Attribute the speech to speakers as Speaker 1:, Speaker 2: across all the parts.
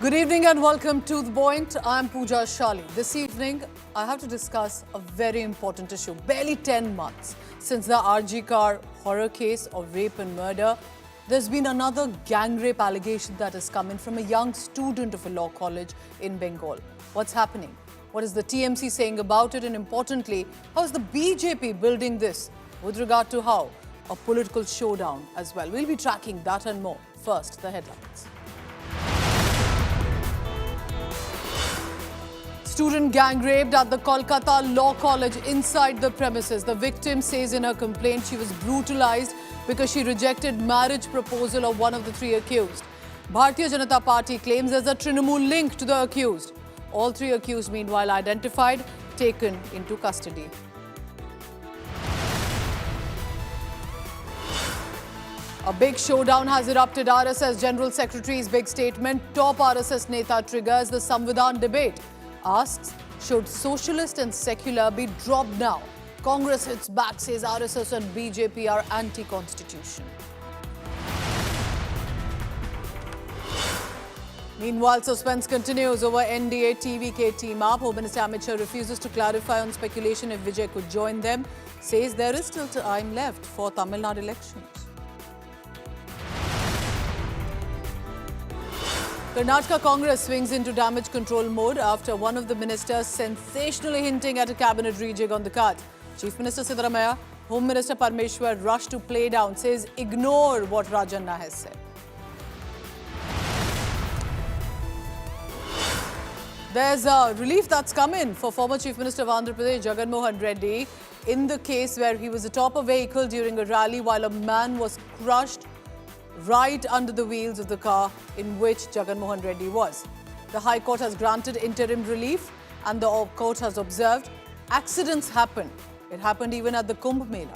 Speaker 1: Good evening and welcome to The Point. I'm Pooja, Shali. This evening, I have to discuss a very important issue. Barely 10 months since the RG car horror case of rape and murder, there's been another gang rape allegation that has come in from a young student of a law college in Bengal. What's happening? What is the TMC saying about it? And importantly, how is the BJP building this with regard to how? A political showdown as well. We'll be tracking that and more. First, the headlines. Student gang raped at the Kolkata Law College inside the premises. The victim says in her complaint she was brutalized because she rejected marriage proposal of one of the three accused. Bharatiya Janata Party claims there's a Trinamool link to the accused. All three accused meanwhile identified, taken into custody. A big showdown has erupted. RSS General Secretary's big statement. Top RSS Neta triggers the Samvidhan debate. Asks, should socialist and secular be dropped now? Congress hits back, says RSS and BJP are anti-constitution. Meanwhile, suspense continues over NDA TVK team-up. Home Minister Amit Shah refuses to clarify on speculation if Vijay could join them. Says there is still time left for Tamil Nadu elections. Karnataka Congress swings into damage control mode after one of the ministers sensationally hinting at a cabinet rejig on the card. Chief Minister Siddaramaiah, Home Minister Parmeshwar rushed to play down, says ignore what Rajanna has said. There's a relief that's come in for former Chief Minister of Andhra Pradesh, Jagannath Reddy, in the case where he was atop a vehicle during a rally while a man was crushed right under the wheels of the car in which Jagannath Reddy was. The High Court has granted interim relief and the court has observed accidents happen. It happened even at the Kumbh Mela.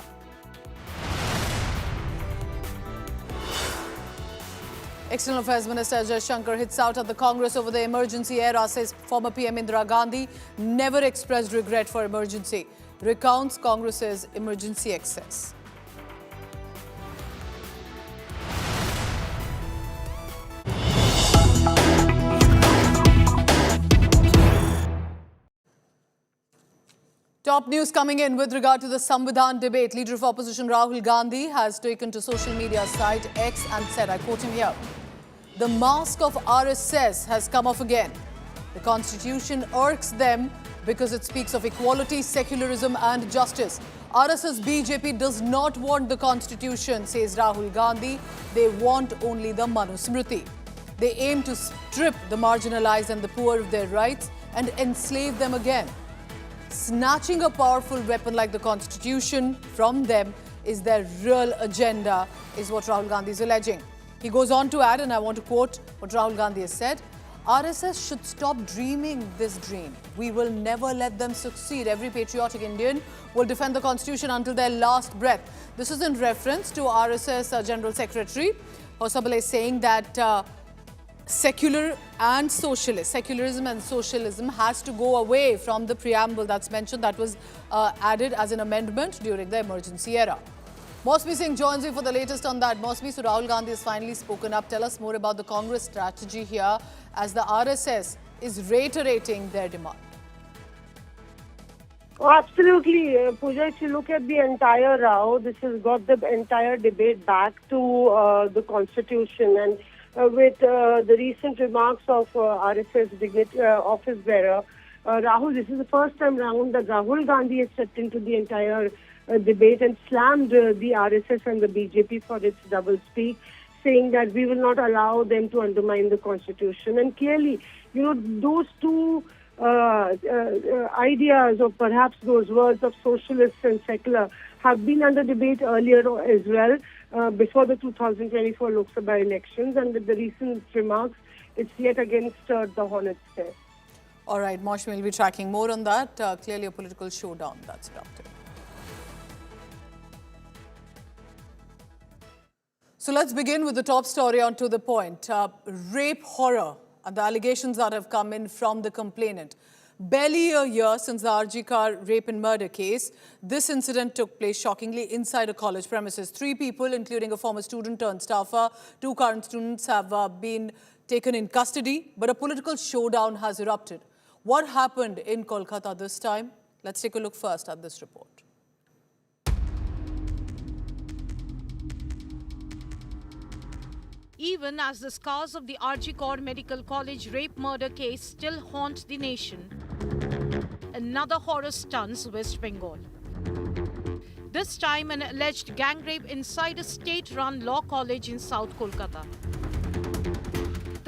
Speaker 1: External Affairs Minister Ajay Shankar hits out at the Congress over the emergency era, says former PM Indira Gandhi never expressed regret for emergency. Recounts Congress's emergency excess. Top news coming in with regard to the Samvidhan debate. Leader of opposition Rahul Gandhi has taken to social media site X and said, I quote him here, "The mask of RSS has come off again. The constitution irks them because it speaks of equality, secularism and justice. RSS BJP does not want the constitution, says Rahul Gandhi. They want only the Manusmriti. They aim to strip the marginalized and the poor of their rights and enslave them again. Snatching a powerful weapon like the constitution from them is their real agenda," is what Rahul Gandhi is alleging. He goes on to add, and I want to quote what Rahul Gandhi has said, "RSS should stop dreaming this dream. We will never let them succeed. Every patriotic Indian will defend the constitution until their last breath." This is in reference to RSS General Secretary Hosabale saying that secularism and socialism has to go away from the preamble that's mentioned, that was added as an amendment during the emergency era. Mosmi Singh joins me for the latest on that. Mosmi, so Rahul Gandhi has finally spoken up. Tell us more about the Congress strategy here as the RSS is reiterating their demand.
Speaker 2: Oh, absolutely, Pooja. If you look at the entire row, this has got the entire debate back to the constitution, and with the recent remarks of RSS office bearer Rahul, this is the first time round that Rahul Gandhi has stepped into the entire debate and slammed the RSS and the BJP for its doublespeak, saying that we will not allow them to undermine the constitution. And clearly, those two ideas, or perhaps those words of socialists and secular, have been under debate earlier as well, before the 2024 Lok Sabha elections, and with the recent remarks, it's yet again stirred the hornet's nest.
Speaker 1: All right, Mosh, we'll be tracking more on that. Clearly a political showdown that's erupted. So let's begin with the top story on To The Point. Rape horror and the allegations that have come in from the complainant. Barely a year since the RG car rape and murder case, this incident took place shockingly inside a college premises. 3 people, including a former student turned staffer, 2 current students, have been taken in custody, but a political showdown has erupted. What happened in Kolkata this time? Let's take a look first at this report.
Speaker 3: Even as the scars of the RG Kaur Medical College rape murder case still haunt the nation, another horror stuns West Bengal. This time, an alleged gang rape inside a state-run law college in South Kolkata.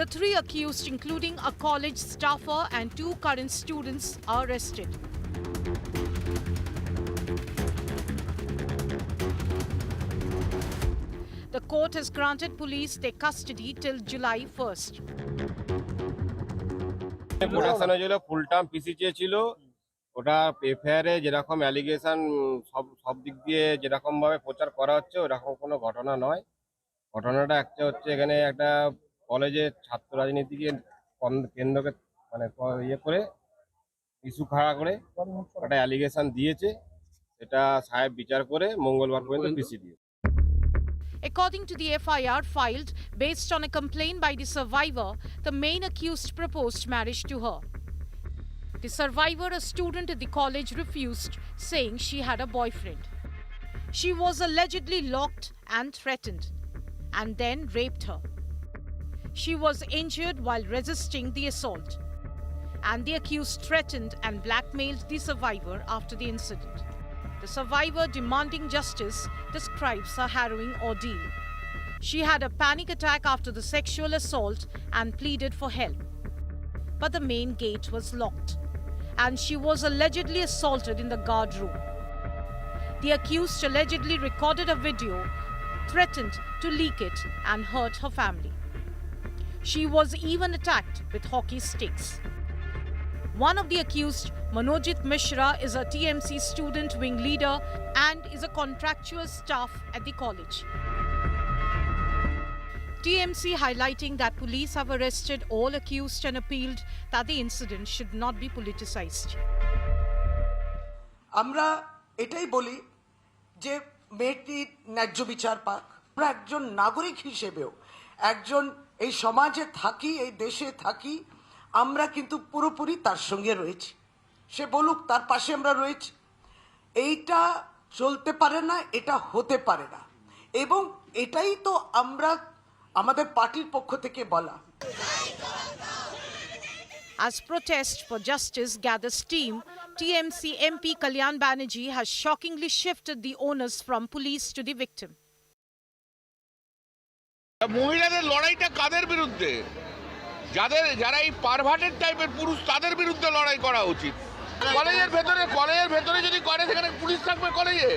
Speaker 3: The three accused, including a college staffer and two current students, are arrested. The court has granted police their custody till July 1st.
Speaker 4: Production হয়েছিল ফুল term পিসি চেয়েছিল ওটা FIR এ যেরকম allegation সব দিক দিয়ে যেরকম ভাবে প্রচার করা হচ্ছে ওরকম কোনো ঘটনা নয়। ঘটনাটা একটা হচ্ছে এখানে একটা কলেজের ছাত্র রাজনীতিকে কেন্দ্রকে মানে ইয়ে করে ইস্যু খাড়া করে একটা অ্যালিগেশন দিয়েছে, এটা সাহেব বিচার করে মঙ্গলবার পর্যন্ত পিসি দিয়ে।
Speaker 3: According to the FIR filed based on a complaint by the survivor, the main accused proposed marriage to her. The survivor, a student at the college, refused, saying she had a boyfriend. She was allegedly locked and threatened, and then raped her. She was injured while resisting the assault, and the accused threatened and blackmailed the survivor after the incident. The survivor, demanding justice, describes a harrowing ordeal. She had a panic attack after the sexual assault and pleaded for help. But the main gate was locked, and she was allegedly assaulted in the guard room. The accused allegedly recorded a video, threatened to leak it, and hurt her family. She was even attacked with hockey sticks. One of the accused, Manojit Mishra, is a TMC student wing leader and is a contractual staff at the college. TMC highlighting that police have arrested all accused and appealed that the incident should not be politicized.
Speaker 5: আমরা এটাই বলি যে মেয়েটির ন্যায্য বিচার পাক। আমরা একজন নাগরিক হিসেবেও একজন এই সমাজে থাকি, এই দেশে থাকি, আমরা কিন্তু পুরোপুরি তার সঙ্গে রয়েছি। সে বলুক, তার পাশে আমরা রয়েছি। এইটা চলতে পারে না, এটা হতে পারে না, এবং এটাই তো আমরা আমাদের পার্টির পক্ষ থেকে বলা।
Speaker 3: As protest for justice gathers steam, TMC MP Kalyan Banerjee has shockingly shifted the onus from police to the victim.
Speaker 6: মহিলাদের লড়াইটা কাদের বিরুদ্ধে? যারা এই পারভার্টেড টাইপের পুরুষ, তাদের বিরুদ্ধে লড়াই করা উচিত। কলেজের ভেতরে যদি করে সেখানে পুলিশ থাকবে কলেজে?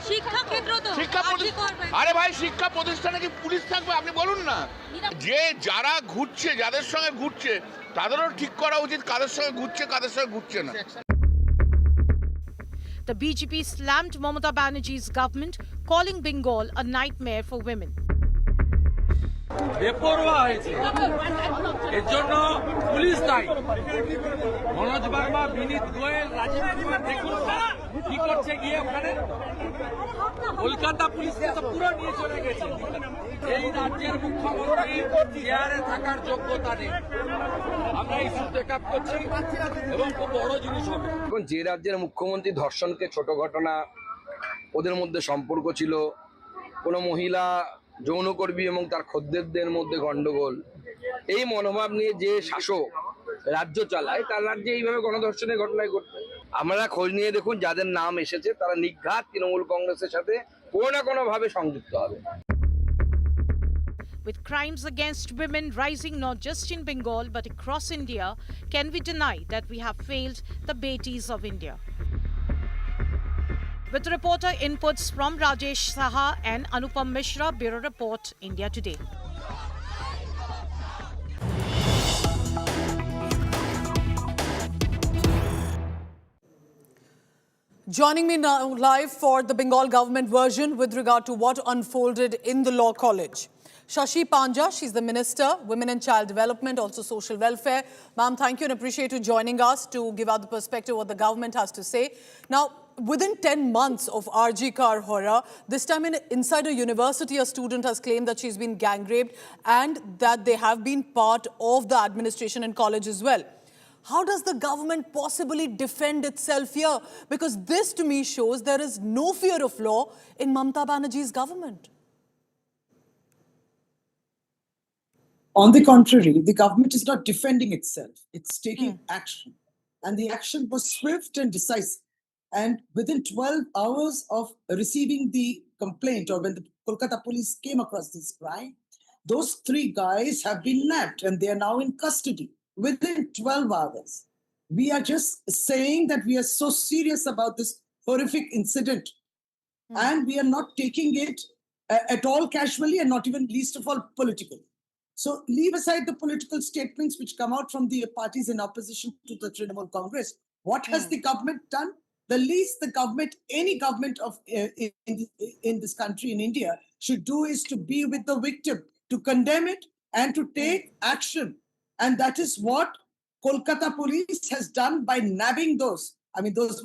Speaker 7: শিক্ষা ক্ষেত্র তো
Speaker 6: আরে ভাই, শিক্ষা প্রতিষ্ঠানে কি পুলিশ থাকবে? আপনি বলুন না। যে যারা ঘুরছে, যাদের সঙ্গে ঘুরছে, তাদেরও ঠিক করা উচিত কাদের সঙ্গে ঘুরছে, কাদের সঙ্গে ঘুরছে না।
Speaker 3: The BJP slammed Mamata Banerjee's government, calling Bengal a nightmare for women.
Speaker 8: বেপরোয়া হয়েছে, এর জন্য পুলিশ দায়ী। মনোজ বার্মা, বিনীত গোয়েল, রাজীব কুমার দেখুন কি করছে গিয়ে ওখানে। কলকাতা পুলিশকে তো পুরো নিয়ে চলে গেছে। এই রাজ্যের মুখ্যমন্ত্রী চেয়ারে থাকার যোগ্যতা নেই। আমরা ইস্যু টেক আপ করছি এবং খুব বড় জিনিস হবে।
Speaker 9: এখন যে রাজ্যের মুখ্যমন্ত্রী ধর্ষণকে ছোট ঘটনা, ওদের মধ্যে সম্পর্ক ছিল, কোনো মহিলা যৌনকর্মী এবং তার খদ্দেরদের মধ্যে গন্ডগোল, এই মনোভাব নিয়ে যে শাসক রাজ্য চালায়, তার রাজ্যে এইভাবে গণধর্ষণের ঘটনায় ঘটবে। আমরা খোঁজ নিয়ে দেখুন, যাদের নাম এসেছে তারা নির্ঘাত তৃণমূল কংগ্রেসের সাথে কোনো না কোনো ভাবে সংযুক্ত হবে।
Speaker 3: With crimes against women rising not just in Bengal but across India, can we deny that we have failed the Betis of India? With reporter inputs from Rajesh Saha and Anupam Mishra, Bureau Report, India Today.
Speaker 1: Joining me now live for the Bengal government version with regard to what unfolded in the law college. Shashi Panja, she's the Minister, Women and Child Development, also Social Welfare. Ma'am, thank you and appreciate you joining us to give out the perspective of what the government has to say. Now, within 10 months of RG Car horror, this time inside a university, a student has claimed that she's been gang raped and that they have been part of the administration in college as well. How does the government possibly defend itself here? Because this to me shows there is no fear of law in Mamata Banerjee's government.
Speaker 10: On the contrary, the government is not defending itself. It's taking action. And the action was swift and decisive. And within 12 hours of receiving the complaint, or when the Kolkata police came across this crime, those 3 guys have been nabbed and they are now in custody within 12 hours. We are just saying that we are so serious about this horrific incident and we are not taking it at all casually and not even least of all politically. So leave aside the political statements which come out from the parties in opposition to the Trinamool Congress. What has the government done? The least the government, any government of in this country, in India, should do is to be with the victim, to condemn it and to take action. And that is what Kolkata police has done by nabbing those. I mean, those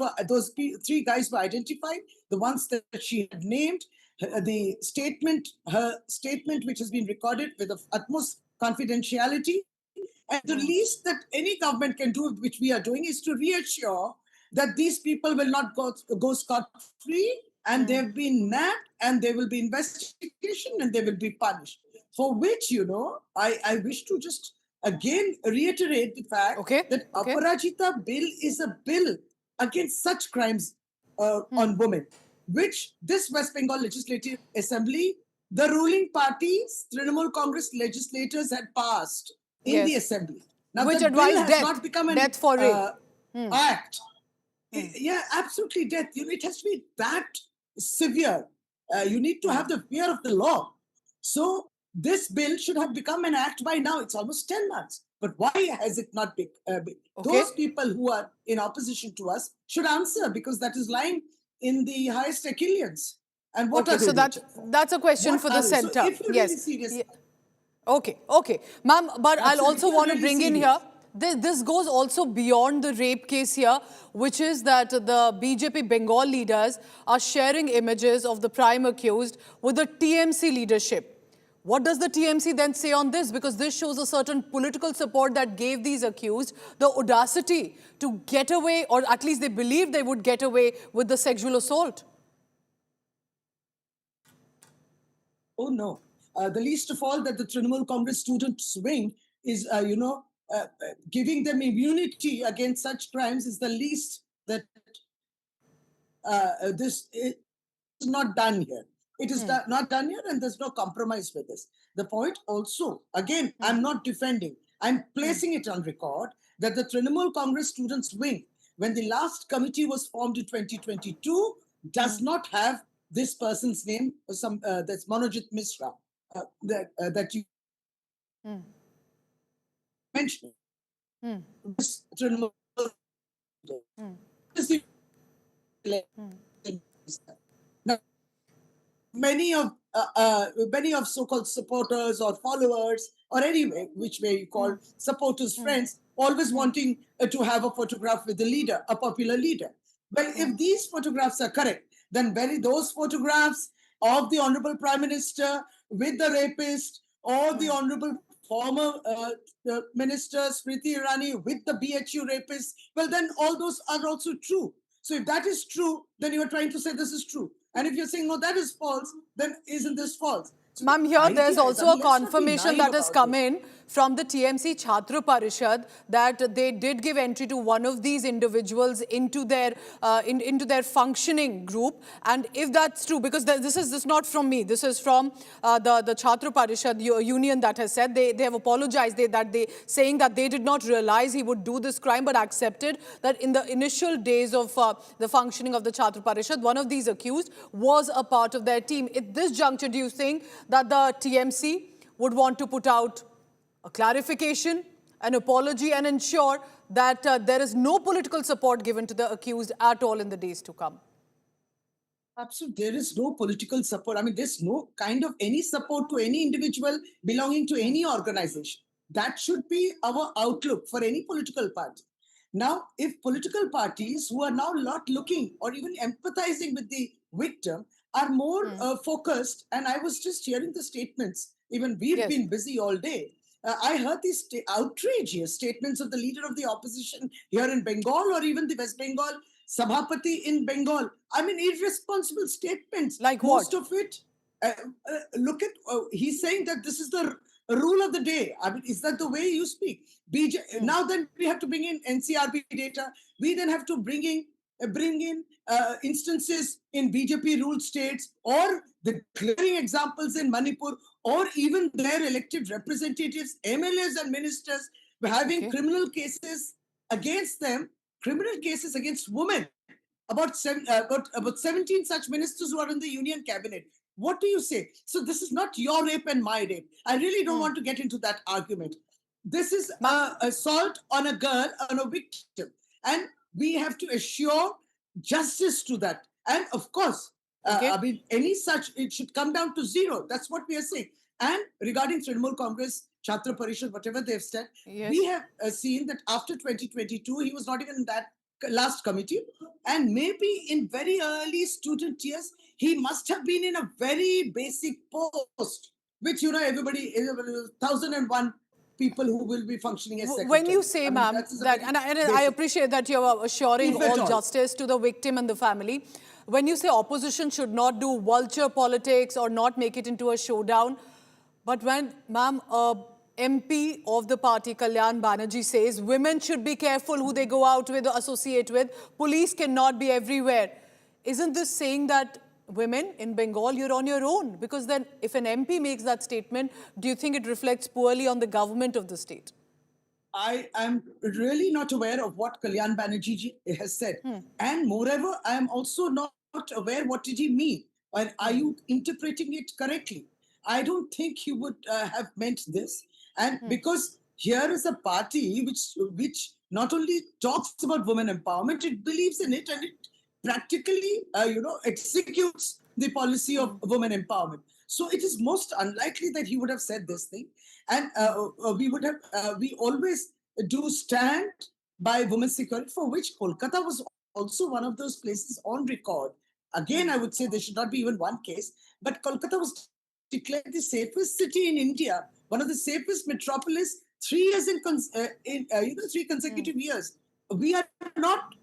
Speaker 10: 3 guys were identified, the ones that she had named. The statement, her statement, which has been recorded with the utmost confidentiality. And the least that any government can do, which we are doing, is to reassure that these people will not go scot-free and they've been nabbed and there will be investigation and they will be punished. For which, I wish to just again reiterate the fact that Aparajita bill is a bill against such crimes on women, which this West Bengal Legislative Assembly, the ruling parties, Trinamool Congress legislators had passed in the Assembly. Now,
Speaker 1: which
Speaker 10: the bill
Speaker 1: advised
Speaker 10: has
Speaker 1: death,
Speaker 10: not become an
Speaker 1: death for rape.
Speaker 10: act. Yeah, absolutely death. It has to be that severe. You need to have the fear of the law. So this bill should have become an act by now. It's almost 10 months. But why has it not been? Those people who are in opposition to us should answer, because that is lying in the highest echelons. And what are they?
Speaker 1: So that's a question for the centre.
Speaker 10: So if you're really serious,
Speaker 1: Okay. Ma'am, but I'll also want to bring in
Speaker 10: serious.
Speaker 1: here, this goes also beyond the rape case here, which is that the BJP Bengal leaders are sharing images of the prime accused with the TMC leadership. What does the TMC then say on this? Because this shows a certain political support that gave these accused the audacity to get away, or at least they believed they would get away with the sexual assault.
Speaker 10: Oh, no. The least of all that the Trinamool Congress students wing is, giving them immunity against such crimes is the least that this is not done here. It is not done here, and there's no compromise with this. The point also, again, I'm not defending. I'm placing it on record that the Trinamool Congress students wing, when the last committee was formed in 2022, does not have this person's name, that's Manojit Mishra, that you mentioned. This Trinamool now, many of so-called supporters or followers, or anyway, which way you call supporters, friends, always wanting to have a photograph with the leader, a popular leader. Well, if these photographs are correct, then those photographs of the Honorable Prime Minister with the rapist, or the Honorable former Minister Smriti Irani with the BHU rapist, well, then all those are also true. So if that is true, then you are trying to say this is true. And if you're saying, no, that is false, then isn't this false? So
Speaker 1: ma'am, here there's also a confirmation that has come in from the TMC Chhatra Parishad that they did give entry to one of these individuals into their functioning group. And if that's true, because this is not from me, this is from the Chhatra Parishad union that has said they have apologized, saying that they did not realize he would do this crime, but accepted that in the initial days of the functioning of the Chhatra Parishad, one of these accused was a part of their team. At this juncture, do you think that the TMC would want to put out a clarification, an apology, and ensure that there is no political support given to the accused at all in the days to come?
Speaker 10: Absolutely. There is no political support. I mean, there's no kind of any support to any individual belonging to any organization. That should be our outlook for any political party. Now, if political parties who are now not looking or even empathizing with the victim are more focused, and I was just hearing the statements, even we've
Speaker 1: Yes.
Speaker 10: been busy all day. I heard these outrageous statements of the leader of the opposition here in Bengal or even the West Bengal Sabhapati in Bengal. I mean, irresponsible statements.
Speaker 1: Like
Speaker 10: Most
Speaker 1: what?
Speaker 10: of it, look at, he's saying that this is the rule of the day. I mean, is that the way you speak? Now then we have to bring in NCRB data. We then have to bring in instances in BJP ruled states or the glaring examples in Manipur or even their elected representatives, MLAs and ministers having criminal cases against them, criminal cases against women. About 17 such ministers who are in the union cabinet. What do you say? So this is not your rape and my rape. I really don't want to get into that argument. This is assault on a girl, on a victim. And we have to assure justice to that. And of course, I mean, any such, it should come down to zero. That's what we are saying. And regarding Trinamool Congress, Chhatra Parishad, whatever they've said, we have seen that after 2022, he was not even in that last committee, and maybe in very early student years he must have been in a very basic post, which everybody 1001 people who will be functioning as secretary.
Speaker 1: When you say, ma'am, that, and I appreciate that you're assuring all justice to the victim and the family. When you say opposition should not do vulture politics or not make it into a showdown, but when, ma'am, MP of the party, Kalyan Banerjee, says women should be careful who they go out with or associate with. Police cannot be everywhere. Isn't this saying that women in Bengal, you're on your own? Because then if an MP makes that statement, do you think it reflects poorly on the government of the state?
Speaker 10: I am really not aware of what Kalyan Banerjee has said. And moreover, I am also not aware what did he mean. And are you interpreting it correctly? I don't think he would have meant this. And because here is a party which not only talks about women empowerment, it believes in it and it practically, executes the policy of women empowerment. So it is most unlikely that he would have said this thing. And we always do stand by women's security, for which Kolkata was also one of those places on record. Again, I would say there should not be even one case, but Kolkata was declared the safest city in India, one of the safest metropolis, 3 years 3 consecutive years. We are not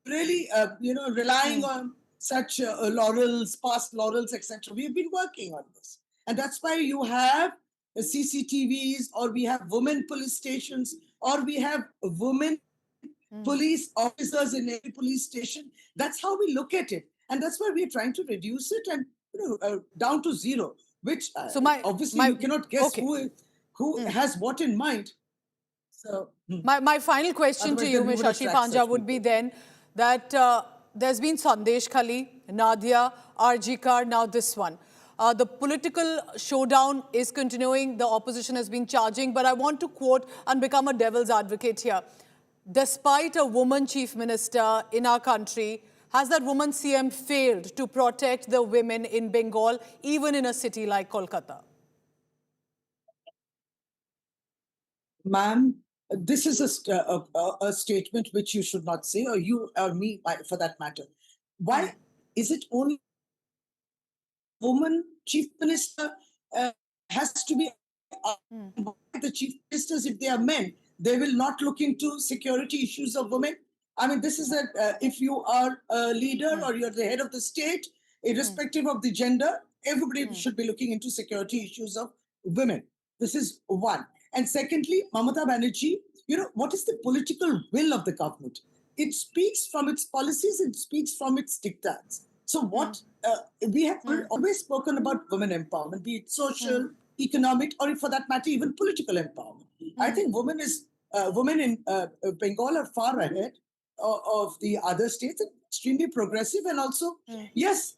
Speaker 10: really, relying on such laurels, past laurels, etc. We have been working on this, and that's why you have CCTVs, or we have women police stations, or we have women police officers in every police station. That's how we look at it, and that's why we're trying to reduce it and down to zero. Which obviously you cannot guess who has what in mind. So
Speaker 1: my final question to you, Ms. Shashi Panja, would be then that there's been Sandesh Khali, Nadia, Arjikar, now this one. The political showdown is continuing. The opposition has been charging. But I want to quote and become a devil's advocate here. Despite a woman chief minister in our country, has that woman CM failed to protect the women in Bengal, even in a city like Kolkata?
Speaker 10: Ma'am, this is a statement which you should not say, or you or me, for that matter. Why is it only woman chief minister has to be the chief ministers? If they are men, they will not look into security issues of women. I mean, this is if you are a leader or you're the head of the state, irrespective of the gender, everybody should be looking into security issues of women. This is one. And secondly, Mamata Banerjee, what is the political will of the government? It speaks from its policies, it speaks from its diktats. So what we have always spoken about women empowerment, be it social, economic, or for that matter, even political empowerment. I think women in Bengal are far ahead of the other states, extremely progressive, and also, yes,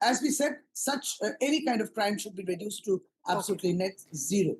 Speaker 10: as we said, any kind of crime should be reduced to absolutely net zero.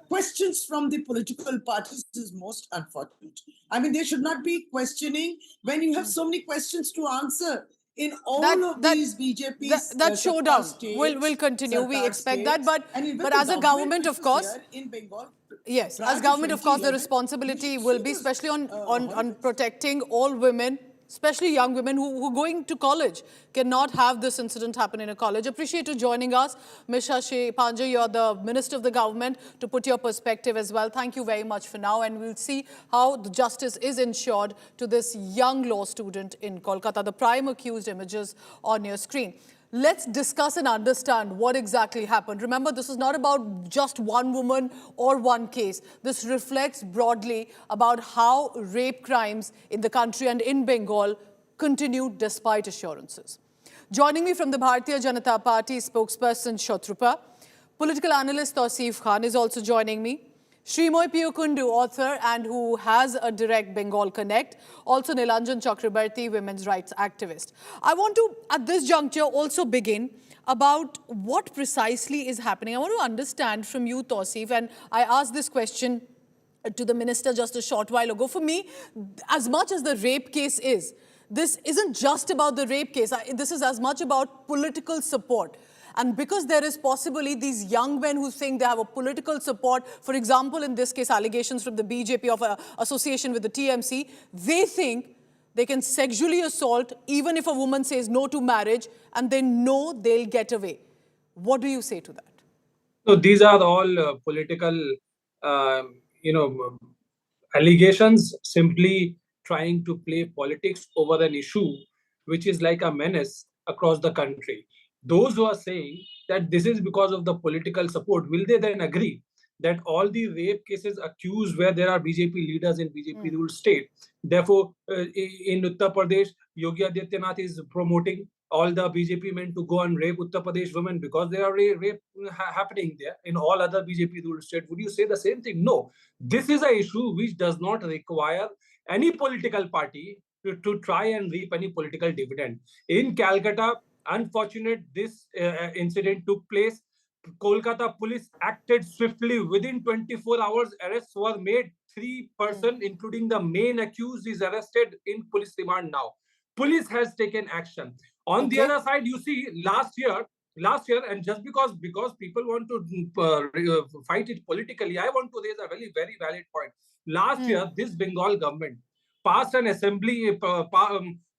Speaker 10: Questions from the political parties is most unfortunate. I mean, they should not be questioning when you have so many questions to answer in all of these BJP's
Speaker 1: that showdown will continue. We expect that, but as a government, of course,
Speaker 10: in Bengal,
Speaker 1: Yes,
Speaker 10: Prior
Speaker 1: as
Speaker 10: to
Speaker 1: government, of course, the
Speaker 10: 2011,
Speaker 1: responsibility
Speaker 10: we
Speaker 1: will
Speaker 10: see
Speaker 1: be
Speaker 10: this,
Speaker 1: especially on
Speaker 10: horrible.
Speaker 1: protecting all women, especially young women who are going to college, cannot have this incident happen in a college. Appreciate you joining us. Ms. Shashi Panja, you're the Minister of the Government, to put your perspective as well. Thank you very much for now, and we'll see how the justice is ensured to this young law student in Kolkata. The prime accused images on your screen. Let's discuss and understand what exactly happened. Remember, this is not about just one woman or one case. This reflects broadly about how rape crimes in the country and in Bengal continue despite assurances. Joining me from the Bharatiya Janata Party spokesperson Shatrupha, political analyst Tausif Khan is also joining me. Srimoy Piyokundu, author and who has a direct Bengal connect. Also Nilanjan Chakrabarti, women's rights activist. I want to, at this juncture, also begin about what precisely is happening. I want to understand from you, Tausif, and I asked this question to the minister just a short while ago. For me, as much as the rape case is, this isn't just about the rape case. This is as much about political support. And because there is possibly these young men who think they have a political support, for example, in this case, allegations from the BJP of association with the TMC, they think they can sexually assault even if a woman says no to marriage, and they know they'll get away. What do you say to that?
Speaker 11: So these are all political, you know, allegations, simply trying to play politics over an issue which is like a menace across the country. Those who are saying that this is because of the political support, will they then agree that all the rape cases accused where there are BJP leaders in BJP ruled state, therefore in Uttar Pradesh, Yogi Adityanath is promoting all the BJP men to go and rape Uttar Pradesh women because there are rape happening there in all other BJP ruled states? Would you say the same thing? No. This is an issue which does not require any political party to try and reap any political dividend. In Calcutta, unfortunate this incident took place. Kolkata police acted swiftly. Within 24 hours, arrests were made. 3 persons, including the main accused, is arrested in police remand now. Police has taken action. On the other side, you see, last year, and just because people want to fight it politically, I want to raise a very valid point. Last year, this Bengal government passed an assembly,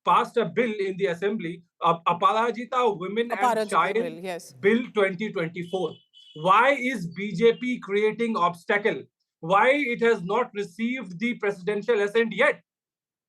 Speaker 11: passed a bill in the assembly, Aparajita Women and Child
Speaker 1: Bill, yes.
Speaker 11: Bill 2024. Why is BJP creating obstacle? Why it has not received the presidential assent yet?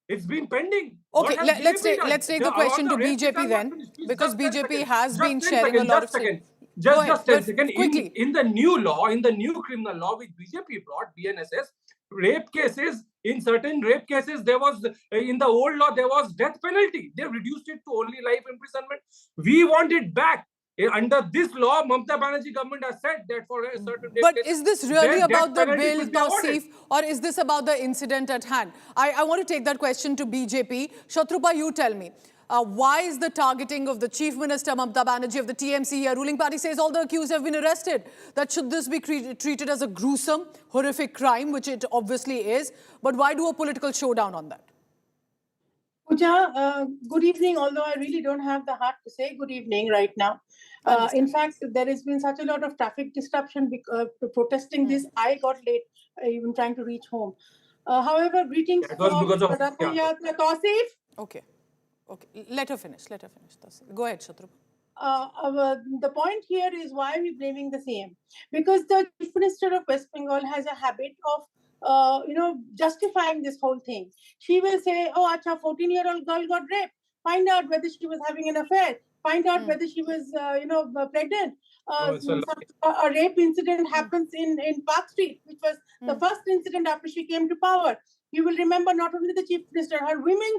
Speaker 11: It's been pending.
Speaker 1: Okay, let's take the question to BJP then, because BJP has been sharing a lot of things.
Speaker 11: Just 10 seconds.
Speaker 1: Quickly.
Speaker 11: In the new law, in the new criminal law which BJP brought, BNSS, rape cases, in certain rape cases, there was, in the old law, there was death penalty. They reduced it to only life imprisonment. We want it back. Under this law, Mamata Banerjee government has said that for a certain rape
Speaker 1: But
Speaker 11: cases,
Speaker 1: is this really about the
Speaker 11: penalty
Speaker 1: bill,
Speaker 11: could be awarded.
Speaker 1: Tausif, or is this about the incident at hand? I want to take that question to BJP. Shatrupha, you tell me. Why is the targeting of the Chief Minister, Mamata Banerjee, of the TMC here? Ruling party says all the accused have been arrested. That should this be treated as a gruesome, horrific crime, which it obviously is. But why do a political showdown on that?
Speaker 12: Pooja, good evening, although I really don't have the heart to say good evening right now. In fact, there has been such a lot of traffic disruption protesting this. I got late even trying to reach home. However, greetings
Speaker 11: That was because of
Speaker 12: Tausif.
Speaker 1: Okay. Let her finish. Tausif. Go ahead, Shatrupha.
Speaker 12: The point here is why are we blaming the CM? Because the Chief Minister of West Bengal has a habit of justifying this whole thing. She will say, oh, acha, 14-year-old girl got raped. Find out whether she was having an affair. Find out whether she was, pregnant. A rape incident happens in Park Street, which was the first incident after she came to power. You will remember not only the Chief Minister, her women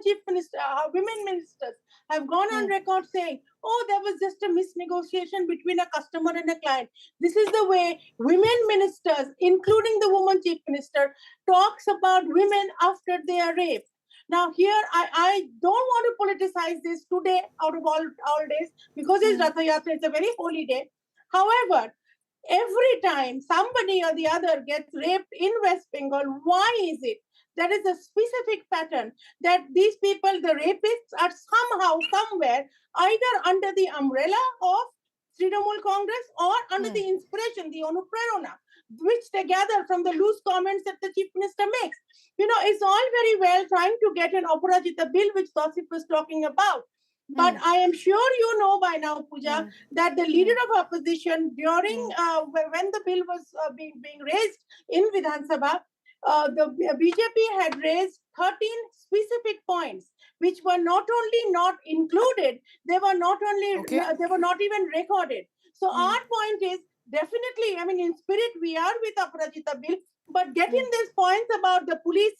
Speaker 12: ministers have gone on record saying, oh, there was just a misnegotiation between a customer and a client. This is the way women ministers, including the woman Chief Minister, talks about women after they are raped. Now here, I don't want to politicize this today out of all days because it's Ratha Yatra, it's a very holy day. However, every time somebody or the other gets raped in West Bengal, why is it? There is a specific pattern that these people, the rapists, are somehow, somewhere, either under the umbrella of Trinamool Congress or under the inspiration, the Anuprerona, which they gather from the loose comments that the chief minister makes. It's all very well trying to get an Aparajita bill, which Tausif was talking about. But I am sure you know by now, Pooja, that the leader of opposition during when the bill was being raised in Vidhan Sabha, the BJP had raised 13 specific points, which were not only not included, they were not even recorded. So our point is definitely, in spirit, we are with Aparajita bill, but getting these points about the police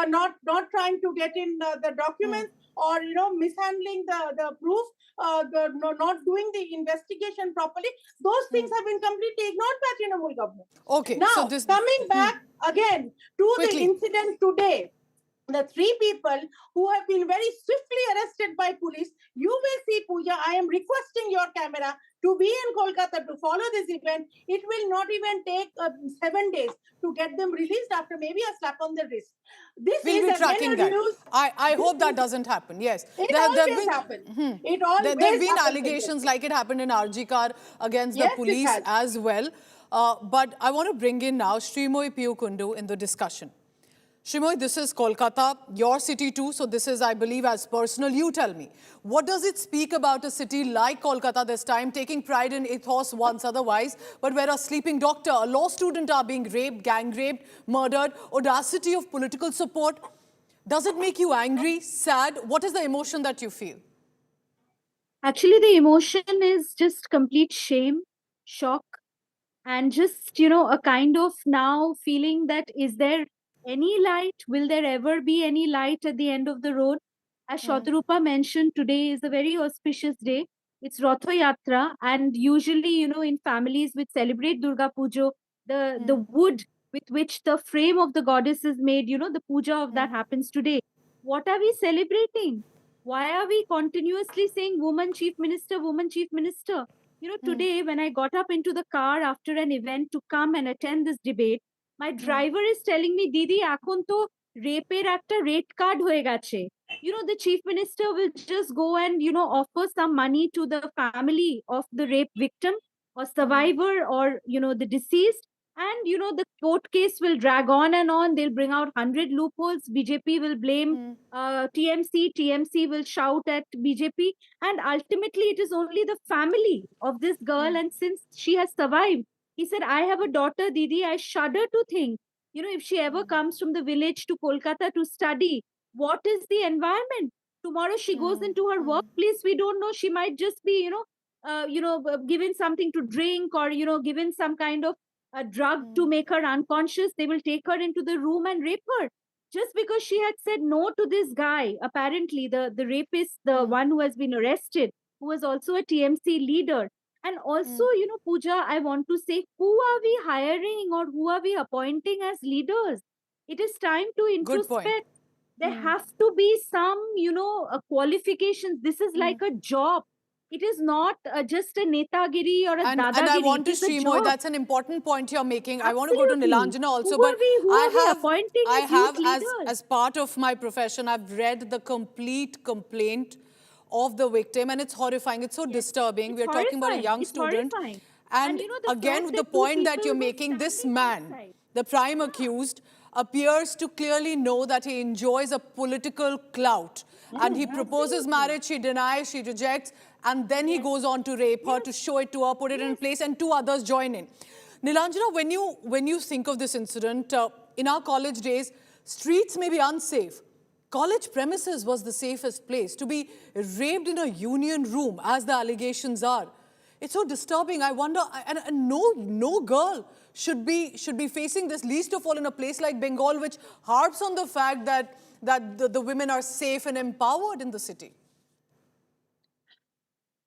Speaker 12: not trying to get in the documents or mishandling the proof, not doing the investigation properly, those things have been completely ignored by Trinamool government.
Speaker 1: Okay,
Speaker 12: Now,
Speaker 1: so this
Speaker 12: coming back again to
Speaker 1: Quickly.
Speaker 12: the incident today, the 3 people who have been very swiftly arrested by police, you will see, Pooja, I am requesting your camera to be in Kolkata to follow this event. It will not even take 7 days to get them released after maybe a slap on the wrist. This
Speaker 1: we'll
Speaker 12: is
Speaker 1: be tracking that.
Speaker 12: news.
Speaker 1: I hope that doesn't happen. Yes,
Speaker 12: It always happens. It always
Speaker 1: there have been
Speaker 12: happens.
Speaker 1: allegations like it happened in Arjikar against
Speaker 12: Yes,
Speaker 1: the
Speaker 12: it
Speaker 1: police
Speaker 12: has.
Speaker 1: as well. But I want to bring in now Srimoy Piyukundu in the discussion. Srimoy, this is Kolkata, your city too. So this is, I believe, as personal. You tell me, what does it speak about a city like Kolkata this time, taking pride in ethos once otherwise, but where a sleeping doctor, a law student are being raped, gang raped, murdered, audacity of political support? Does it make you angry, sad? What is the emotion that you feel?
Speaker 13: Actually, the emotion is just complete shame, shock, and just, a kind of now feeling that is there any light? Will there ever be any light at the end of the road? As Shatarupa mentioned, today is a very auspicious day. It's Ratha Yatra, and usually, in families which celebrate Durga Puja, the wood with which the frame of the goddess is made, the puja of that happens today. What are we celebrating? Why are we continuously saying woman chief minister, woman chief minister? Today when I got up into the car after an event to come and attend this debate, my driver is telling me, Didi, এখন তো রেপের একটা red card হয়ে গেছে. The chief minister will just go and, offer some money to the family of the rape victim or survivor or, the deceased. And, the court case will drag on and on. They'll bring out 100 loopholes. BJP will blame TMC. TMC will shout at BJP. And ultimately, it is only the family of this girl. And since she has survived, he said, I have a daughter, Didi. I shudder to think, if she ever comes from the village to Kolkata to study, what is the environment? Tomorrow she goes into her workplace. We don't know. She might just be, given something to drink or, given some kind of a drug to make her unconscious. They will take her into the room and rape her just because she had said no to this guy. Apparently, the rapist, the one who has been arrested, who was also a TMC leader. And also, Pooja, I want to say, who are we hiring or who are we appointing as leaders? It is time to
Speaker 1: Good point.
Speaker 13: introspect. There have to be some, qualifications. This is like a job. It is not just a netagiri or a dadagiri.
Speaker 1: And I want to,
Speaker 13: It is a
Speaker 1: Srimoy,
Speaker 13: job.
Speaker 1: that's an important point you're making.
Speaker 13: Absolutely.
Speaker 1: I want to go to Nilanjana also,
Speaker 13: Who
Speaker 1: but
Speaker 13: are we appointing
Speaker 1: I
Speaker 13: as
Speaker 1: have
Speaker 13: youth leaders?
Speaker 1: as part of my profession, I've read the complete complaint of the victim, and it's horrifying. It's so disturbing. We're talking about a young student.
Speaker 13: Horrifying.
Speaker 1: And
Speaker 13: the
Speaker 1: again,
Speaker 13: fact
Speaker 1: the
Speaker 13: that two
Speaker 1: point that
Speaker 13: people
Speaker 1: you're
Speaker 13: were
Speaker 1: making, this
Speaker 13: standing
Speaker 1: man,
Speaker 13: outside.
Speaker 1: the prime accused, appears to clearly know that he enjoys a political clout. And he proposes marriage, she denies, she rejects, and then he goes on to rape her, to show it to her, put it in place, and 2 others join in. Nilanjana, when you think of this incident, in our college days, streets may be unsafe. College premises was the safest place. To be raped in a union room, as the allegations are, it's so disturbing. I wonder, and no girl should be facing this, least of all in a place like Bengal, which harps on the fact that the women are safe and empowered in the city.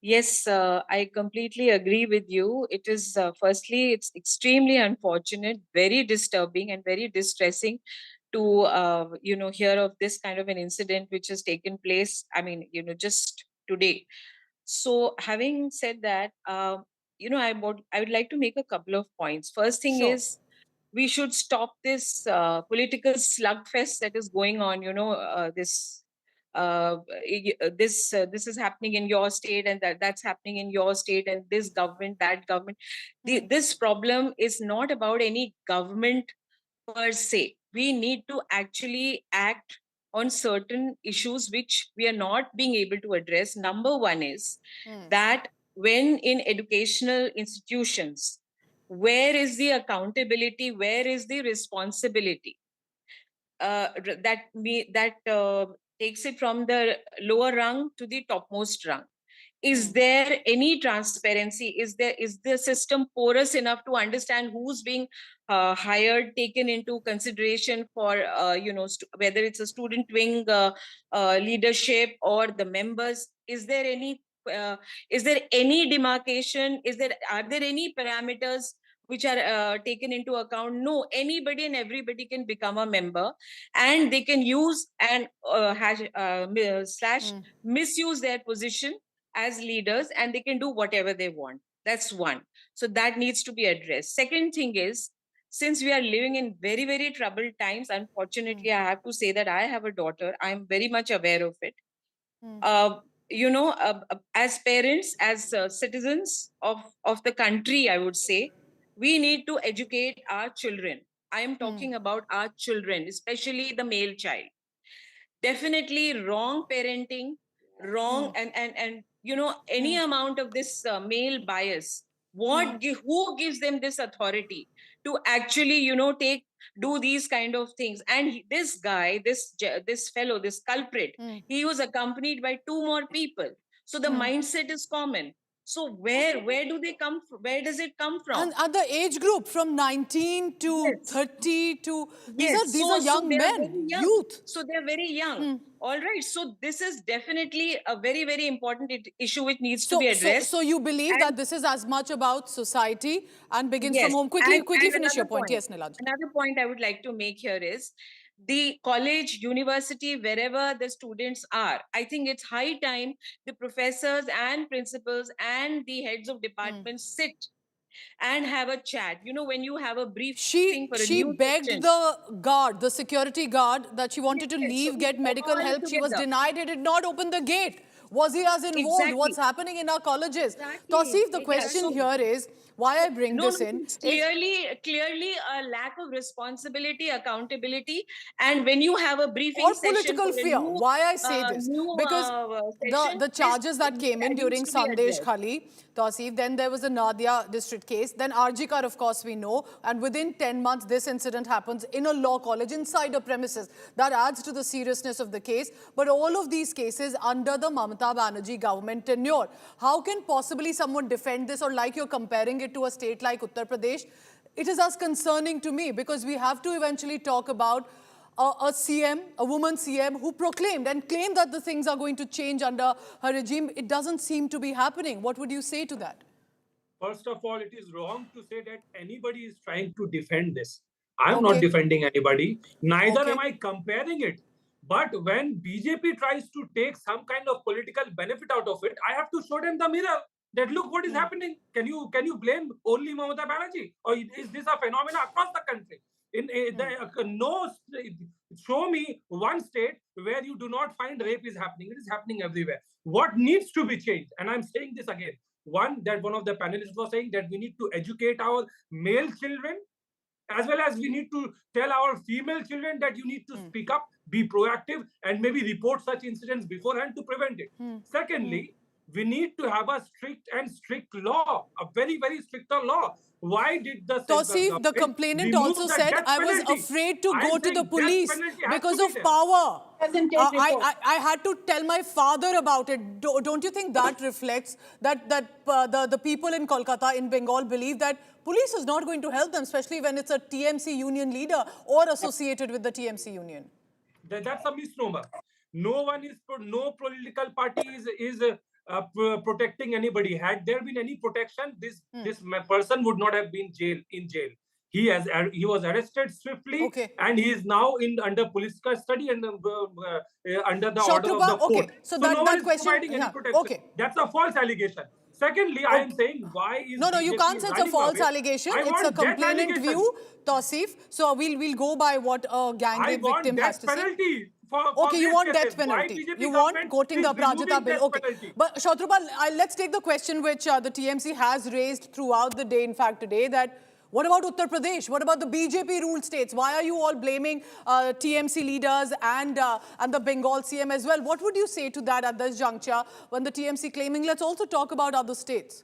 Speaker 14: Yes, I completely agree with you. It is, firstly, it's extremely unfortunate, very disturbing and very distressing to, hear of this kind of an incident which has taken place, just today. So having said that, I would like to make a couple of points. First thing is, we should stop this political slugfest that is going on, this this is happening in your state, and that's happening in your state, and this government, that government. This problem is not about any government per se. We need to actually act on certain issues which we are not being able to address. Number one is that when in educational institutions, where is the accountability, where is the responsibility? That takes it from the lower rung to the topmost rung. Is there any transparency? Is the system porous enough to understand who's being hired, taken into consideration for whether it's a student wing leadership or the members? Is there any demarcation? Are there any parameters which are taken into account? No, anybody and everybody can become a member, and they can use and misuse their position as leaders, and they can do whatever they want. That's one. So that needs to be addressed. Second thing is, since we are living in very, very troubled times, unfortunately, I have to say that I have a daughter. I'm very much aware of it. As parents, as citizens of the country, I would say, we need to educate our children. I am talking about our children, especially the male child. Definitely wrong parenting, wrong and any amount of this male bias. Who gives them this authority to actually do these kind of things? And this guy, this fellow, this culprit, he was accompanied by two more people. So the mindset is common. So where do they come from? Where does it come from?
Speaker 1: And the age group from 19 to 30 to these are young men, youth.
Speaker 14: So they're very young. All right. So this is definitely a very, very important issue which needs to be addressed.
Speaker 1: So you believe that this is as much about society and begins from home. Quickly finish your point. Yes, Nilanjan.
Speaker 14: Another point I would like to make here is the college, university, wherever the students are, I think it's high time the professors and principals and the heads of departments sit and have a chat. When you have a briefing for a
Speaker 1: she
Speaker 14: new
Speaker 1: begged
Speaker 14: section,
Speaker 1: the security guard, that she wanted to leave, get medical help. She was denied. He did not open the gate. Was he as involved?
Speaker 14: Exactly.
Speaker 1: What's happening in our colleges? Tausif, the question here is, why I bring this in
Speaker 14: is clearly a lack of responsibility, accountability, and when you have a briefing
Speaker 1: or
Speaker 14: session
Speaker 1: political fear. Why I say this? Because the charges that came in during Sandesh Khali, Tausif, then there was a Nadia district case, then Arjikar, of course, we know, and within 10 months, this incident happens in a law college, inside a premises. That adds to the seriousness of the case. But all of these cases under the Mamata Banerjee government tenure. How can possibly someone defend this, or like you're comparing it to a state like Uttar Pradesh? It is as concerning to me, because we have to eventually talk about a CM, a woman CM, who proclaimed and claimed that the things are going to change under her regime. It doesn't seem to be happening. What would you say to that?
Speaker 11: First of all, it is wrong to say that anybody is trying to defend this. I'm not defending anybody. Neither am I comparing it. But when BJP tries to take some kind of political benefit out of it, I have to show them the mirror that look what is happening. Can you blame only Mamata Banerjee, or is this a phenomenon across the country? Show me one state where you do not find rape is happening. It is happening everywhere. What needs to be changed? And I'm saying this again. One of the panelists was saying that we need to educate our male children, as well as we need to tell our female children that you need to speak up, be proactive, and maybe report such incidents beforehand to prevent it. Secondly, we need to have a strict law, a very, very stricter law. Why did
Speaker 1: Tausif, the complainant also said, I was afraid to go to the police because of power. I had to tell my father about it. Don't you think that reflects that the people in Kolkata, in Bengal, believe that police is not going to help them, especially when it's a TMC union leader or associated with the TMC union?
Speaker 11: That's a misnomer. No political party is protecting anybody. Had there been any protection, this person would not have been in jail. He was arrested swiftly, and he is now under police custody and under the order of the court.
Speaker 1: So
Speaker 11: no one is
Speaker 1: question,
Speaker 11: providing any protection. That's a false allegation. Secondly, I am saying, why is
Speaker 1: No, you can't say it's a false allegation. It's a complainant view, Tausif. So we'll go by what a Gange victim has to say. Okay, you
Speaker 11: rape
Speaker 1: want
Speaker 11: cases.
Speaker 1: death
Speaker 11: Why
Speaker 1: penalty.
Speaker 11: BJP
Speaker 1: You want
Speaker 11: government
Speaker 1: quoting
Speaker 11: is
Speaker 1: the Aparajita
Speaker 11: removing
Speaker 1: bill.
Speaker 11: death
Speaker 1: Okay.
Speaker 11: penalty?
Speaker 1: But Shatrupal, let's take the question which the TMC has raised throughout the day, in fact, today, that what about Uttar Pradesh? What about the BJP-ruled states? Why are you all blaming TMC leaders and the Bengal CM as well? What would you say to that at this juncture when the TMC claiming, let's also talk about other states?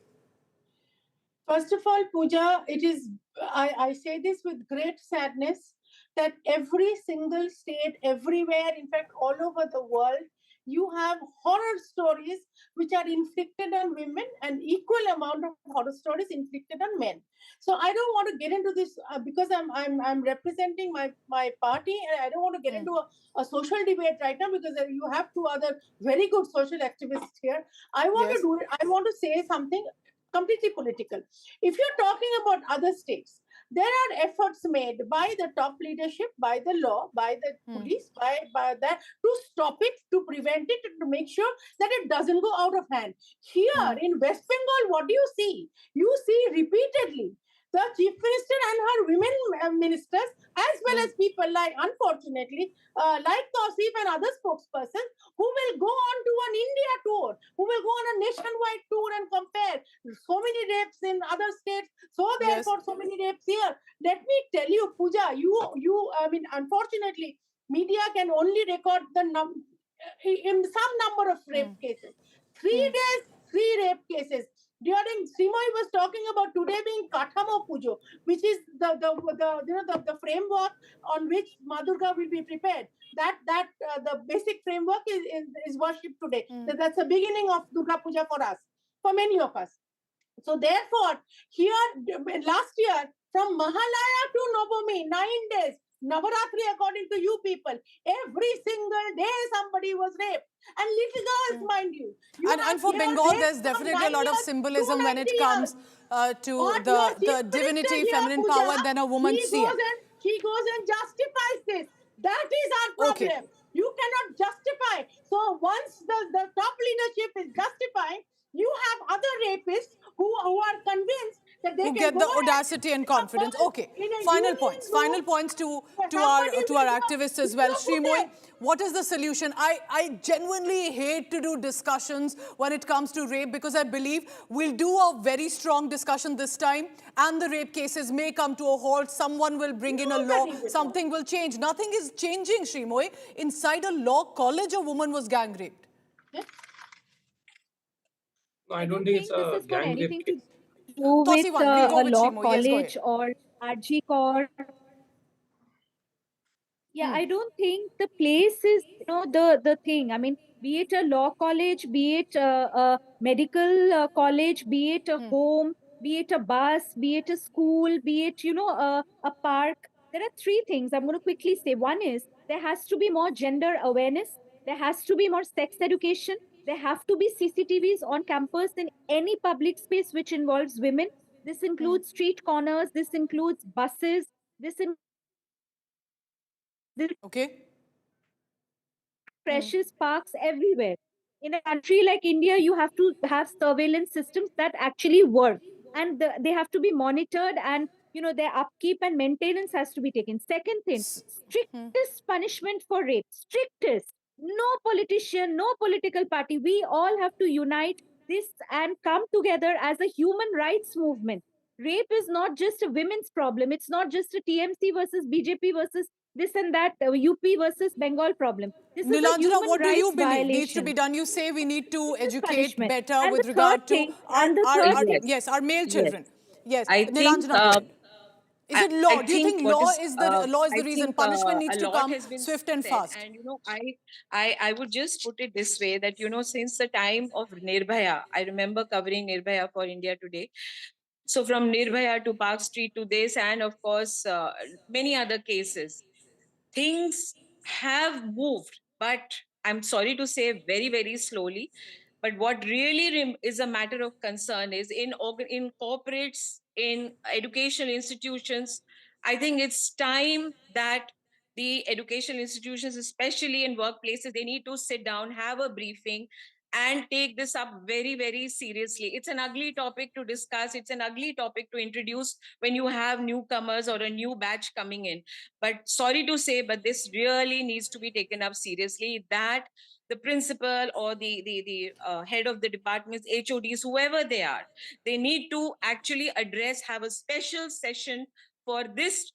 Speaker 12: First of all, Pooja, I say this with great sadness that every single state, everywhere, in fact, all over the world, you have horror stories which are inflicted on women and equal amount of horror stories inflicted on men. So I don't want to get into this because I'm representing my party, and I don't want to get into a social debate right now because you have two other very good social activists here. I want to do it. I want to say something completely political. If you're talking about other states, there are efforts made by the top leadership, by the law, by the police, by that to stop it, to prevent it, and to make sure that it doesn't go out of hand. Here in West Bengal, what do you see? You see repeatedly the chief minister and her women ministers, as well as people like, unfortunately, like Tausif and other spokespersons, who will go on to an India tour, who will go on a nationwide tour and compare so many rapes in other states, so therefore so many rapes here. Let me tell you, Pooja, I mean, unfortunately, media can only record the in some number of rape cases. 3 days, 3 rape cases. During Srimoy was talking about today being Kathamo Pujo, which is the framework on which Madurga will be prepared. The basic framework is worship today. So that's the beginning of Durga Puja for us, for many of us. So therefore, here last year from Mahalaya to Navami, 9 days, Navaratri according to you people, every single day somebody was raped. And little girls, mind you.
Speaker 1: And for Bengal, there's definitely a lot of symbolism when it comes to the divinity, feminine power, and then a woman CM.
Speaker 12: He goes and justifies this. That is our problem. You cannot justify. So once the top leadership is justifying, you have other rapists who are convinced that they
Speaker 1: who
Speaker 12: can
Speaker 1: get
Speaker 12: go
Speaker 1: the
Speaker 12: ahead
Speaker 1: audacity and confidence. Okay, final points to our activists as well. Srimoy, what is the solution? I genuinely hate to do discussions when it comes to rape because I believe we'll do a very strong discussion this time and the rape cases may come to a halt. Someone will bring in a law, something will change. Nothing is changing, Srimoy. Inside a law college, a woman was gang raped.
Speaker 11: No, I don't think it's a gang rape
Speaker 13: anything to
Speaker 11: case.
Speaker 13: do with
Speaker 1: We'll go
Speaker 13: a
Speaker 1: with
Speaker 13: law
Speaker 1: Srimoy. Yes, go
Speaker 13: college
Speaker 1: ahead.
Speaker 13: or RG Corps. Yeah, I don't think the place is, the thing. I mean, be it a law college, be it a medical college, be it a home, be it a bus, be it a school, be it, a park. There are three things I'm going to quickly say. One is there has to be more gender awareness. There has to be more sex education. There have to be CCTVs on campus in any public space which involves women. This includes street corners. This includes buses. This
Speaker 1: Okay.
Speaker 13: precious parks everywhere. In a country like India, you have to have surveillance systems that actually work, and they have to be monitored, and their upkeep and maintenance has to be taken. Second thing, strictest punishment for rape, strictest. No politician, no political party. We all have to unite this and come together as a human rights movement. Rape is not just a women's problem. It's not just a TMC versus BJP versus this and that, UP versus Bengal problem. This is a
Speaker 1: Nilanjana,
Speaker 13: human
Speaker 1: what do you
Speaker 13: rights
Speaker 1: believe needs to
Speaker 13: violation.
Speaker 1: be done? You say we need to educate
Speaker 13: Punishment.
Speaker 1: better
Speaker 13: And
Speaker 1: with
Speaker 13: the third
Speaker 1: regard to
Speaker 13: thing, and the third thing,
Speaker 1: yes, our male
Speaker 14: Yes.
Speaker 1: children. Yes,
Speaker 14: I think
Speaker 1: Nilanjana, go ahead. Is it law?
Speaker 14: I
Speaker 1: Do you
Speaker 14: think
Speaker 1: think
Speaker 14: what
Speaker 1: law
Speaker 14: is
Speaker 1: is the reason?
Speaker 14: think
Speaker 1: Punishment
Speaker 14: a
Speaker 1: needs to
Speaker 14: lot
Speaker 1: come
Speaker 14: has been
Speaker 1: swift and
Speaker 14: said,
Speaker 1: fast.
Speaker 14: and I would just put it this way that since the time of Nirbhaya, I remember covering Nirbhaya for India Today. So from Nirbhaya to Park Street to this, and of course many other cases, things have moved, but I'm sorry to say very, very slowly. But what really is a matter of concern is in corporates, in educational institutions, I think it's time that the educational institutions, especially in workplaces, they need to sit down, have a briefing, and take this up very, very seriously. It's an ugly topic to discuss. It's an ugly topic to introduce when you have newcomers or a new batch coming in. But sorry to say, but this really needs to be taken up seriously, that the principal or the head of the departments, HODs, whoever they are, they need to actually have a special session for this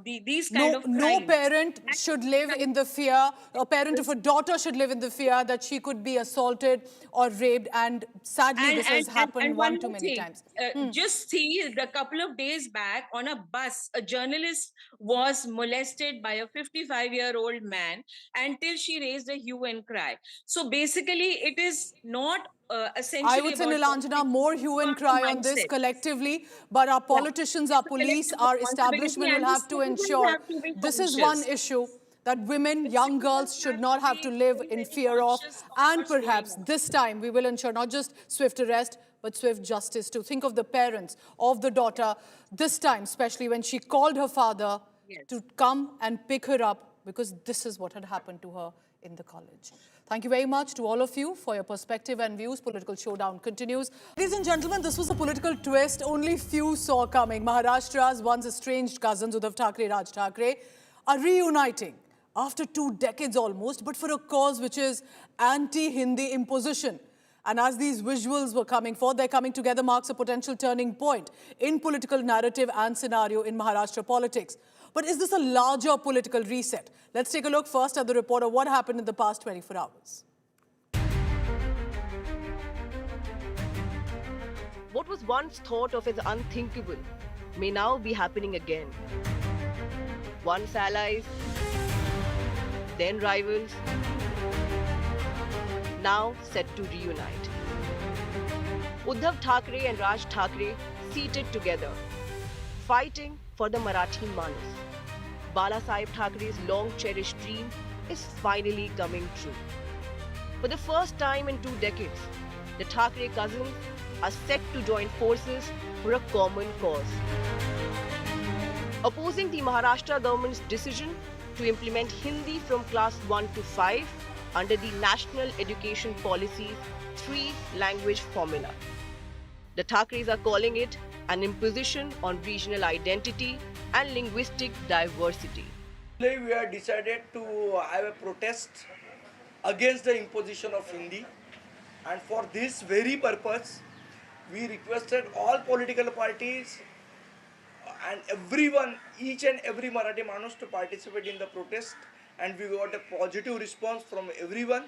Speaker 14: these kind of
Speaker 1: No
Speaker 14: crimes.
Speaker 1: parent should live in the fear, a parent of a daughter should live in the fear that she could be assaulted or raped, and sadly this has happened one too many times.
Speaker 14: Just see, a couple of days back on a bus, a journalist was molested by a 55-year-old man until she raised a hue and cry. So basically, it is not essentially
Speaker 1: I would say,
Speaker 14: about
Speaker 1: Nilanjana, more hue and cry on this
Speaker 14: mindset.
Speaker 1: collectively, but our politicians, our police, our establishment will have to ensure this is one issue that women, young girls should not have to live in fear of, and perhaps this time we will ensure not just swift arrest, but swift justice too. Think of the parents of the daughter, this time especially when she called her father to come and pick her up, because this is what had happened to her in the college. Thank you very much to all of you for your perspective and views. Political Showdown continues. Ladies and gentlemen, this was a political twist only few saw coming. Maharashtra's once estranged cousins, Uddhav Thackeray, Raj Thackeray, are reuniting after 2 decades almost, but for a cause which is anti-Hindi imposition. And as these visuals were coming forth, their coming together marks a potential turning point in political narrative and scenario in Maharashtra politics. But is this a larger political reset? Let's take a look first at the report of what happened in the past 24 hours.
Speaker 15: What was once thought of as unthinkable may now be happening again. Once allies, then rivals, now set to reunite. Uddhav Thackeray and Raj Thackeray seated together, fighting for the Marathi Manas. Balasaheb Thackeray's long-cherished dream is finally coming true. For the first time in 2 decades, the Thackeray cousins are set to join forces for a common cause. Opposing the Maharashtra government's decision to implement Hindi from class 1 to 5 under the National Education Policy's 3-language formula. The Thackerays are calling it an imposition on regional identity and linguistic diversity.
Speaker 16: Today we have decided to have a protest against the imposition of Hindi, and for this very purpose we requested all political parties and everyone, each and every Marathi Manus to participate in the protest, and we got a positive response from everyone.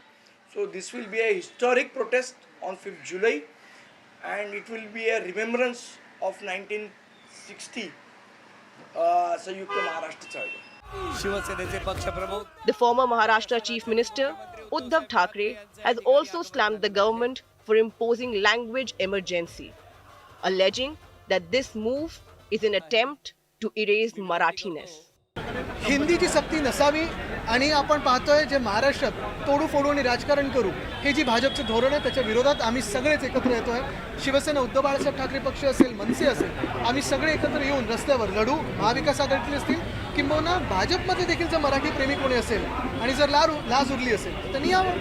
Speaker 16: So this will be a historic protest on 5th July, and it will be a remembrance of 1960 Sayukta Maharashtra Chayda.
Speaker 15: The former Maharashtra Chief Minister, Uddhav Thackeray, has also slammed the government for imposing language emergency, alleging that this move is an attempt to erase Marathiness.
Speaker 17: हिंदीची सक्ती नसावी आणि आपण पाहतोय जे महाराष्ट्रात तोडू फोडू आणि राजकारण करू हे जी भाजपचे धोरण आहे त्याच्या विरोधात आम्ही सगळेच एकत्र येतोय. शिवसेना, उद्धव बाळासाहेब ठाकरे पक्ष असेल, मनसे असेल, आम्ही सगळे एकत्र येऊन रस्त्यावर लढू. महाविकास आघाडीतले असतील किंबहुना भाजपमध्ये देखील जर मराठी प्रेमी कोणी असेल आणि जर लाज उरली असेल तर त्यांनी यावं.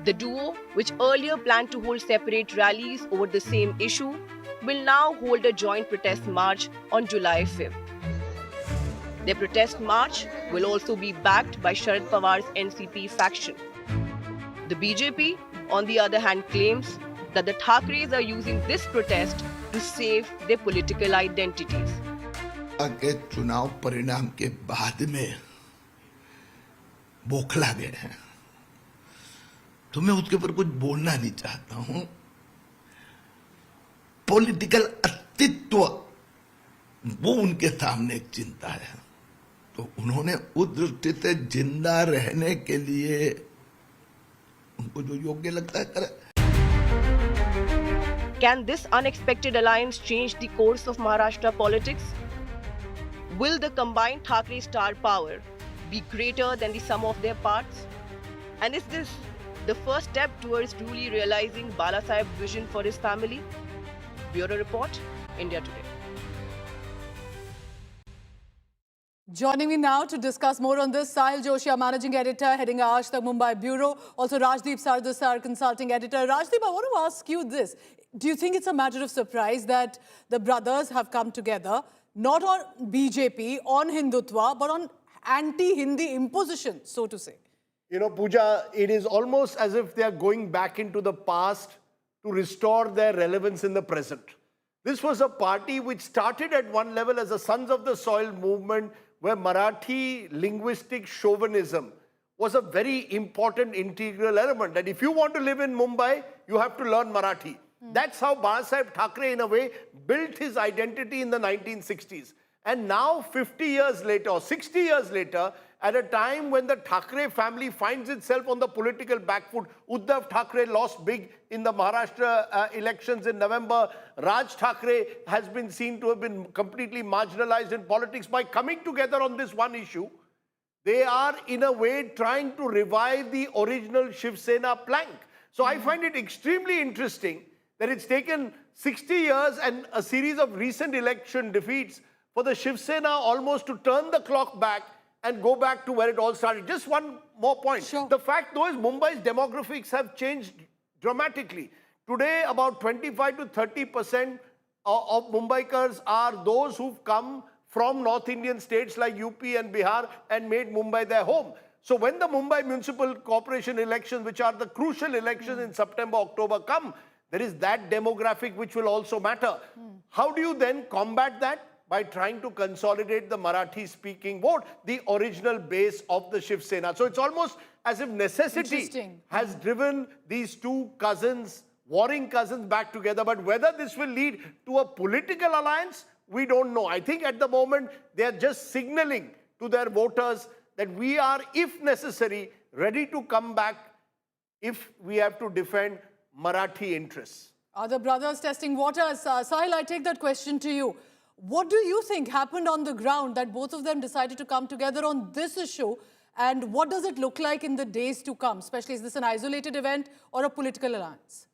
Speaker 15: The duo, which earlier planned to hold separate rallies over the same issue, will now hold a joint protest march on July 5th. Their protest march will also be backed by Sharad Pawar's NCP faction. The BJP, on the other hand, claims that the Thackerays are using this protest to save their political identities.
Speaker 18: के चुनाव परिणाम के बाद में बौखला गए हैं, तो मैं उसके ऊपर कुछ बोलना नहीं चाहता हूं. पॉलिटिकल अस्तित्व वो उनके सामने एक चिंता है, तो उन्होंने उस दृष्टि से जिंदा रहने के लिए उनको जो योग्य लगता है करें.
Speaker 15: Can this unexpected alliance change the course of Maharashtra politics? Will the combined Thackeray star power be greater than the sum of their parts? And is this the first step towards truly realizing Balasaheb's vision for his family? Bureau Report, India Today.
Speaker 1: Joining me now to discuss more on this, Sahil Joshi, our managing editor, heading our Aaj Tak Mumbai bureau. Also, Rajdeep Sardesai, our consulting editor. Rajdeep, I want to ask you this. Do you think it's a matter of surprise that the brothers have come together, not on BJP, on Hindutva, but on anti-Hindi imposition, so to say?
Speaker 19: You know, Pooja, it is almost as if they are going back into the past to restore their relevance in the present. This was a party which started at one level as a Sons of the Soil movement, where Marathi linguistic chauvinism was a very important integral element. That if you want to live in Mumbai, you have to learn Marathi. That's how Banerjee Thackeray, in a way, built his identity in the 1960s. And now, 50 years later, or 60 years later, at a time when the Thackeray family finds itself on the political back foot, Uddhav Thackeray lost big in the Maharashtra elections in November. Raj Thackeray has been seen to have been completely marginalized in politics. By coming together on this one issue, they are, in a way, trying to revive the original Shiv Sena plank. So I find it extremely interesting that it's taken 60 years and a series of recent election defeats for the Shiv Sena almost to turn the clock back and go back to where it all started. Just one more point. Sure. The fact, though, is Mumbai's demographics have changed dramatically. Today, about 25 to 30% of Mumbaikars are those who've come from North Indian states like UP and Bihar and made Mumbai their home. So when the Mumbai Municipal Corporation elections, which are the crucial elections in September, October, come, there is that demographic which will also matter. How do you then combat that? By trying to consolidate the Marathi-speaking vote, the original base of the Shiv Sena. So it's almost as if necessity has driven these two cousins, warring cousins, back together. But whether this will lead to a political alliance, we don't know. I think at the moment, they are just signaling to their voters that we are, if necessary, ready to come back if we have to defend Marathi interests.
Speaker 1: Are the brothers testing waters? Sahil, I take that question to you. What do you think happened on the ground that both of them decided to come together on this issue? And what does it look like in the days to come? Especially, is this an isolated event or a political alliance?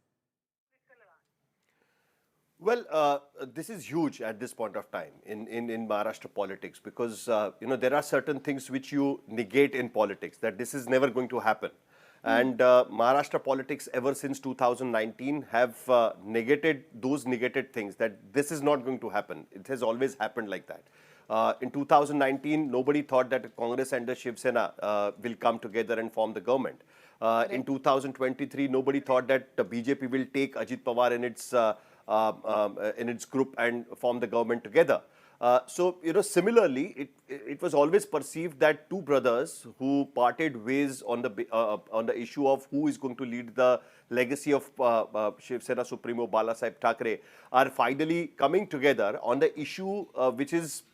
Speaker 20: Well, this is huge at this point of time in Maharashtra politics because, you know, there are certain things which you negate in politics, that this is never going to happen. And Maharashtra politics ever since 2019 have negated those negated things, that this is not going to happen. It has always happened like that. In 2019, nobody thought that Congress and the Shiv Sena will come together and form the government. In 2023, nobody thought that the BJP will take Ajit Pawar in its group and form the government together. So, you know, similarly, it was always perceived that two brothers who parted ways on the issue of who is going to lead the legacy of Shiv Sena Supremo Balasaheb Thackeray are finally coming together on the issue which is,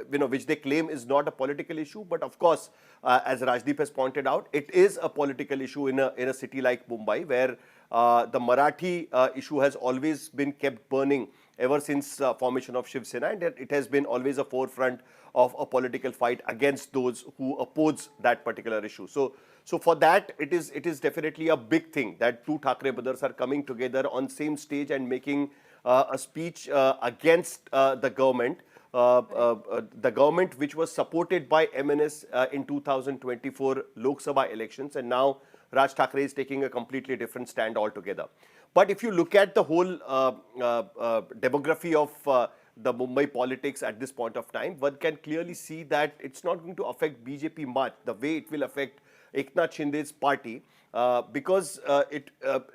Speaker 20: which they claim is not a political issue. But of course, as Rajdeep has pointed out, it is a political issue in a city like Mumbai, where the Marathi issue has always been kept burning ever since formation of Shiv Sena, and it has been always a forefront of a political fight against those who oppose that particular issue. So for that, it is definitely a big thing that two Thackeray brothers are coming together on same stage and making a speech against the government. The government which was supported by MNS in 2024 Lok Sabha elections, and now Raj Thackeray is taking a completely different stand altogether. But if you look at the whole demography of the Mumbai politics at this point of time, one can clearly see that it's not going to affect BJP much the way it will affect Eknath Shinde's party, because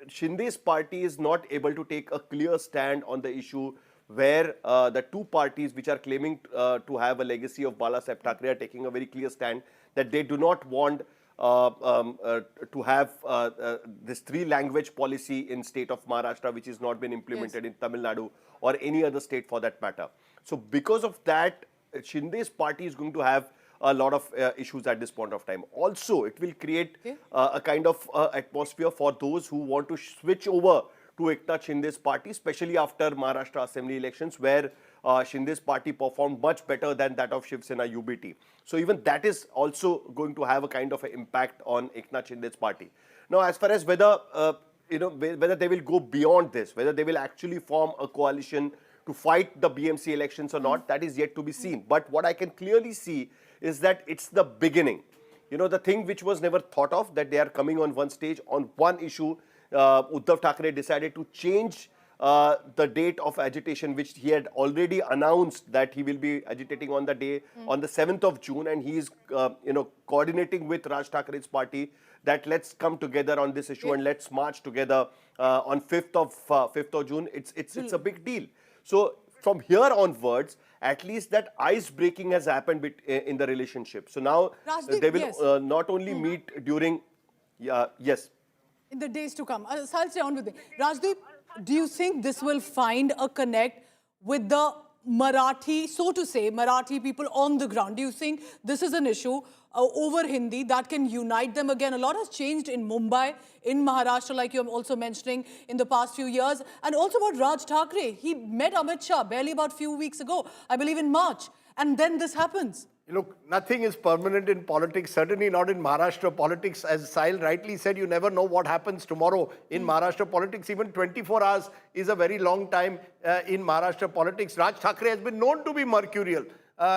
Speaker 20: Shinde's party is not able to take a clear stand on the issue where the two parties which are claiming to have a legacy of Balasaheb Thackeray are taking a very clear stand that they do not want to have this three-language policy in state of Maharashtra, which has not been implemented in Tamil Nadu or any other state for that matter. So because of that, Shinde's party is going to have a lot of issues at this point of time. Also, it will create a kind of atmosphere for those who want to switch over to Eknath Shinde's party, especially after Maharashtra Assembly elections, where Shinde's party performed much better than that of Shiv Sena UBT. So even that is also going to have a kind of an impact on Eknath Shinde's party. Now, as far as whether whether they will go beyond this, whether they will actually form a coalition to fight the BMC elections or not, that is yet to be seen. But what I can clearly see is that it's the beginning. You know, the thing which was never thought of, that they are coming on one stage on one issue. Uddhav Thackeray decided to change the date of agitation, which he had already announced that he will be agitating on the day, on the 7th of June, and he is, coordinating with Raj Thackeray's party that let's come together on this issue and let's march together on 5th of June. It's a big deal. So from here onwards, at least that ice breaking has happened in the relationship. So now they will not only meet during, yes.
Speaker 1: In the days to come. So I'll stay on with it. Rajdeep, do you think this will find a connect with the Marathi, so to say, Marathi people on the ground? Do you think this is an issue over Hindi that can unite them again? A lot has changed in Mumbai, in Maharashtra, like you're also mentioning, in the past few years. And also about Raj Thackeray. He met Amit Shah barely about a few weeks ago, I believe in March. And then this happens.
Speaker 19: Look, nothing is permanent in politics, certainly not in Maharashtra politics. As Sahil rightly said, you never know what happens tomorrow in Maharashtra politics. Even 24 hours is a very long time in Maharashtra politics. Raj Thackeray has been known to be mercurial.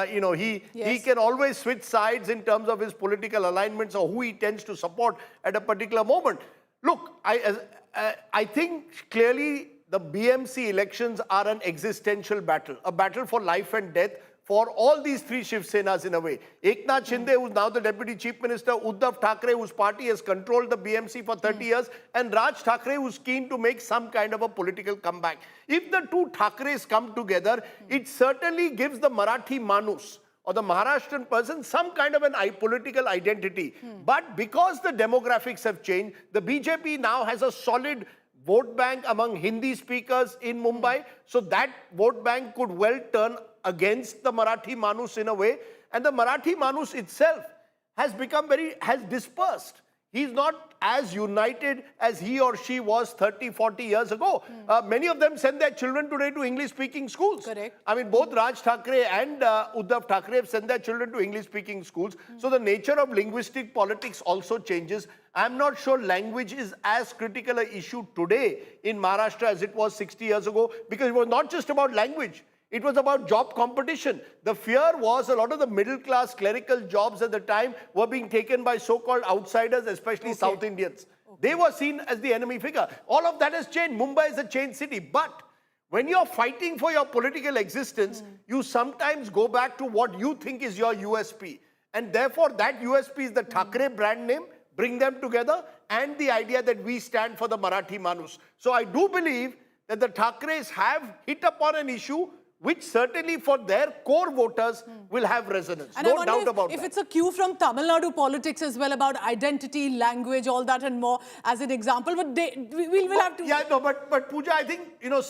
Speaker 19: He can always switch sides in terms of his political alignments or who he tends to support at a particular moment. Look, I think clearly the BMC elections are an existential battle, a battle for life and death for all these three Shiv Senas in a way. Eknath Shinde, who's now the Deputy Chief Minister, Uddhav Thackeray, whose party has controlled the BMC for 30 years, and Raj Thackeray, who's keen to make some kind of a political comeback. If the two Thackerays come together, it certainly gives the Marathi Manus, or the Maharashtrian person, some kind of an political identity. But because the demographics have changed, the BJP now has a solid vote bank among Hindi speakers in Mumbai. So that vote bank could well turn against the Marathi Manus in a way. And the Marathi Manus itself has has dispersed. He's not as united as he or she was 30, 40 years ago. Many of them send their children today to English-speaking schools.
Speaker 1: Correct.
Speaker 19: I mean, both Raj Thackeray and Uddhav Thackeray have sent their children to English-speaking schools. So the nature of linguistic politics also changes. I'm not sure language is as critical an issue today in Maharashtra as it was 60 years ago, because it was not just about language. It was about job competition. The fear was a lot of the middle-class clerical jobs at the time were being taken by so-called outsiders, especially South Indians. They were seen as the enemy figure. All of that has changed. Mumbai is a changed city. But when you're fighting for your political existence, you sometimes go back to what you think is your USP. And therefore, that USP is the Thackeray brand name. Bring them together, and the idea that we stand for the Marathi Manus. So I do believe that the Thackerays have hit upon an issue which certainly for their core voters will have resonance.
Speaker 1: And
Speaker 19: no doubt about
Speaker 1: if
Speaker 19: that.
Speaker 1: it's a cue from Tamil Nadu politics as well about identity, language, all that and more as an example, but we'll have to...
Speaker 19: Yeah, no, but Pooja, I think, Tamil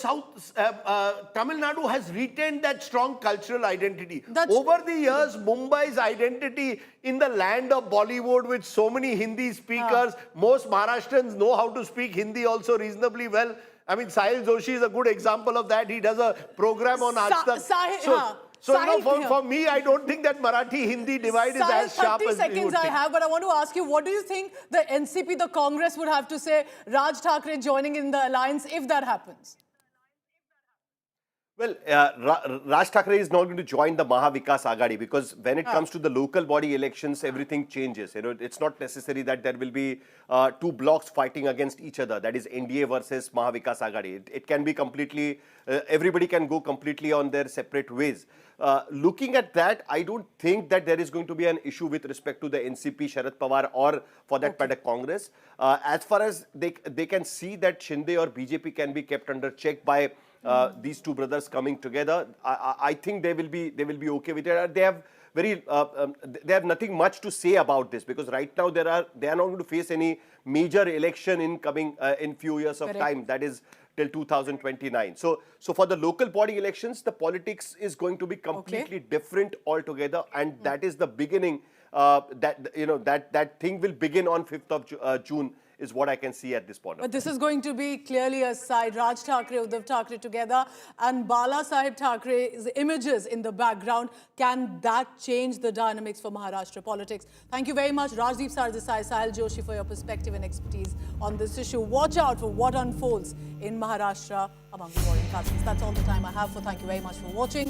Speaker 19: Nadu has retained that strong cultural identity. Over the years, Mumbai's identity in the land of Bollywood with so many Hindi speakers, most Maharashtrians know how to speak Hindi also reasonably well. I mean, Sahil Joshi is a good example of that. He does a program on Aaj Tak. For me, I don't think that Marathi-Hindi divide is as sharp as
Speaker 1: 30 seconds I have, but I want to ask you, what do you think the NCP, the Congress would have to say Raj Thackeray joining in the alliance if that happens?
Speaker 20: Well, Raj Thackeray is not going to join the Mahavikas Aghadi, because when it comes to the local body elections, everything changes. It's not necessary that there will be two blocks fighting against each other. That is NDA versus Mahavikas Aghadi. It can be completely, everybody can go completely on their separate ways. Looking at that, I don't think that there is going to be an issue with respect to the NCP, Sharad Pawar, or for that matter, Congress. As far as they can see that Shinde or BJP can be kept under check by these two brothers coming together, I think they will be okay with it. They have nothing much to say about this, because right now they are not going to face any major election in few years of time. That is till 2029. So for the local body elections, the politics is going to be completely different altogether, and that is the beginning. That thing will begin on 5th of June. Is what I can see at this point.
Speaker 1: But this is going to be clearly a side. Raj Thackeray, Uddhav Thackeray together, and Bala Sahib Thackera's images in the background. Can that change the dynamics for Maharashtra politics? Thank you very much, Rajdeep Sardesai, Sahil Joshi, for your perspective and expertise on this issue. Watch out for what unfolds in Maharashtra among the warring cousins. That's all the time I have for. Thank you very much for watching.